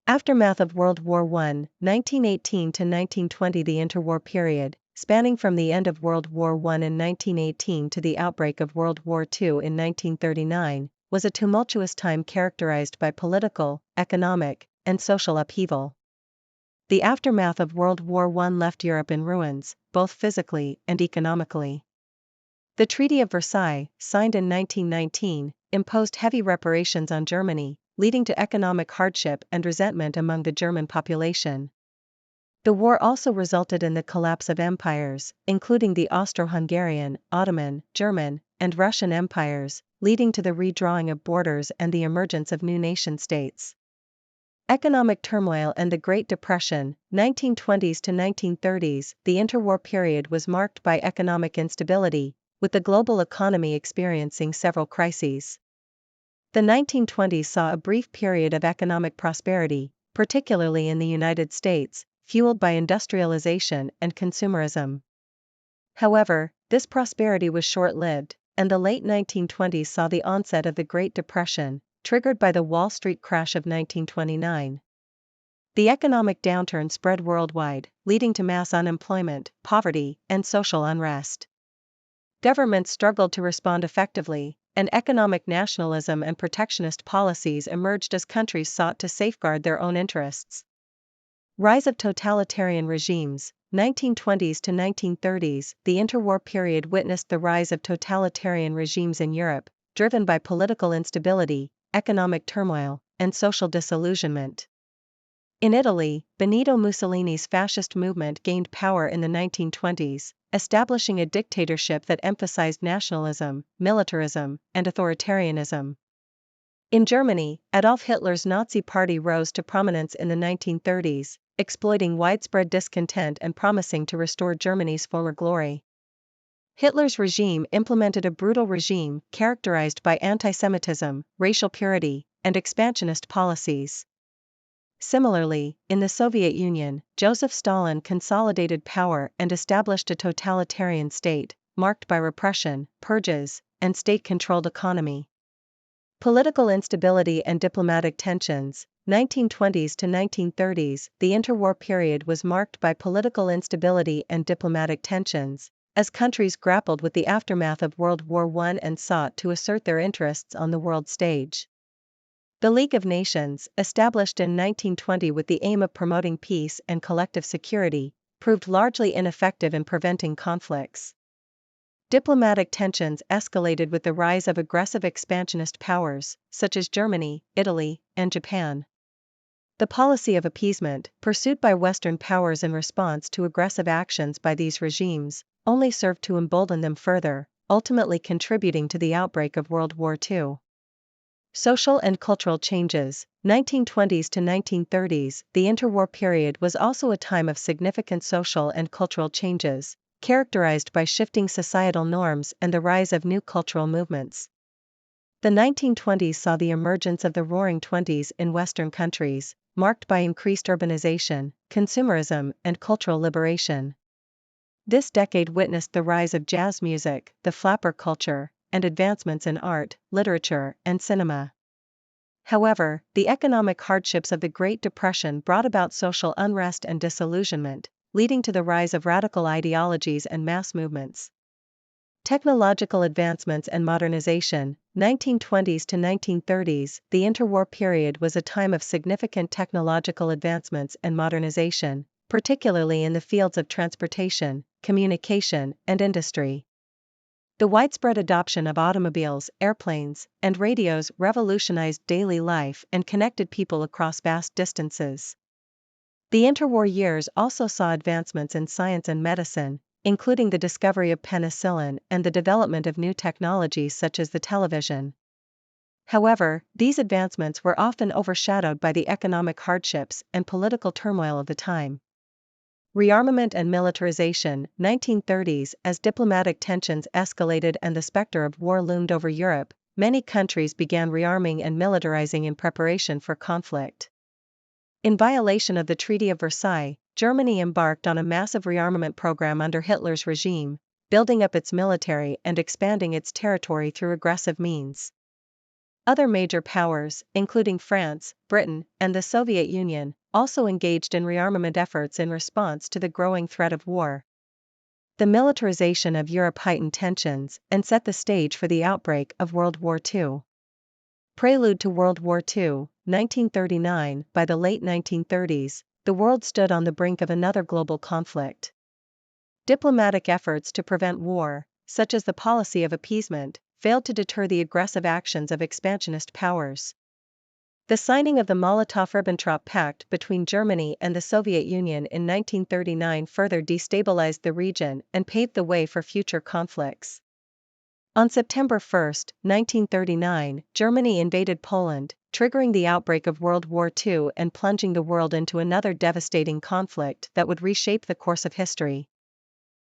Aftermath of World War I, 1918 to 1920. The interwar period, spanning from the end of World War I in 1918 to the outbreak of World War II in 1939, was a tumultuous time characterized by political, economic, and social upheaval. The aftermath of World War I left Europe in ruins, both physically and economically. The Treaty of Versailles, signed in 1919, imposed heavy reparations on Germany, leading to economic hardship and resentment among the German population. The war also resulted in the collapse of empires, including the Austro-Hungarian, Ottoman, German, and Russian empires, leading to the redrawing of borders and the emergence of new nation-states. Economic turmoil and the Great Depression, 1920s to 1930s. The interwar period was marked by economic instability, with the global economy experiencing several crises. The 1920s saw a brief period of economic prosperity, particularly in the United States, fueled by industrialization and consumerism. However, this prosperity was short-lived, and the late 1920s saw the onset of the Great Depression, triggered by the Wall Street crash of 1929. The economic downturn spread worldwide, leading to mass unemployment, poverty, and social unrest. Governments struggled to respond effectively, and economic nationalism and protectionist policies emerged as countries sought to safeguard their own interests. Rise of totalitarian regimes, 1920s to 1930s. The interwar period witnessed the rise of totalitarian regimes in Europe, driven by political instability, economic turmoil, and social disillusionment. In Italy, Benito Mussolini's fascist movement gained power in the 1920s, establishing a dictatorship that emphasized nationalism, militarism, and authoritarianism. In Germany, Adolf Hitler's Nazi Party rose to prominence in the 1930s, exploiting widespread discontent and promising to restore Germany's former glory. Hitler's regime implemented a brutal regime characterized by anti-Semitism, racial purity, and expansionist policies. Similarly, in the Soviet Union, Joseph Stalin consolidated power and established a totalitarian state, marked by repression, purges, and state-controlled economy. Political instability and diplomatic tensions, 1920s to 1930s. The interwar period was marked by political instability and diplomatic tensions, as countries grappled with the aftermath of World War I and sought to assert their interests on the world stage. The League of Nations, established in 1920 with the aim of promoting peace and collective security, proved largely ineffective in preventing conflicts. Diplomatic tensions escalated with the rise of aggressive expansionist powers, such as Germany, Italy, and Japan. The policy of appeasement, pursued by Western powers in response to aggressive actions by these regimes, only served to embolden them further, ultimately contributing to the outbreak of World War II. Social and cultural changes, 1920s to 1930s. The interwar period was also a time of significant social and cultural changes, characterized by shifting societal norms and the rise of new cultural movements. The 1920s saw the emergence of the Roaring Twenties in Western countries, marked by increased urbanization, consumerism, and cultural liberation. This decade witnessed the rise of jazz music, the flapper culture, and advancements in art, literature, and cinema. However, the economic hardships of the Great Depression brought about social unrest and disillusionment, leading to the rise of radical ideologies and mass movements. Technological advancements and modernization, 1920s to 1930s. The interwar period was a time of significant technological advancements and modernization, particularly in the fields of transportation, communication, and industry. The widespread adoption of automobiles, airplanes, and radios revolutionized daily life and connected people across vast distances. The interwar years also saw advancements in science and medicine, including the discovery of penicillin and the development of new technologies such as the television. However, these advancements were often overshadowed by the economic hardships and political turmoil of the time. Rearmament and militarization, 1930s. As diplomatic tensions escalated and the specter of war loomed over Europe, many countries began rearming and militarizing in preparation for conflict. In violation of the Treaty of Versailles, Germany embarked on a massive rearmament program under Hitler's regime, building up its military and expanding its territory through aggressive means. Other major powers, including France, Britain, and the Soviet Union, also engaged in rearmament efforts in response to the growing threat of war. The militarization of Europe heightened tensions and set the stage for the outbreak of World War II. Prelude to World War II, 1939. By the late 1930s, the world stood on the brink of another global conflict. Diplomatic efforts to prevent war, such as the policy of appeasement, failed to deter the aggressive actions of expansionist powers. The signing of the Molotov-Ribbentrop Pact between Germany and the Soviet Union in 1939 further destabilized the region and paved the way for future conflicts. On September 1, 1939, Germany invaded Poland, triggering the outbreak of World War II and plunging the world into another devastating conflict that would reshape the course of history.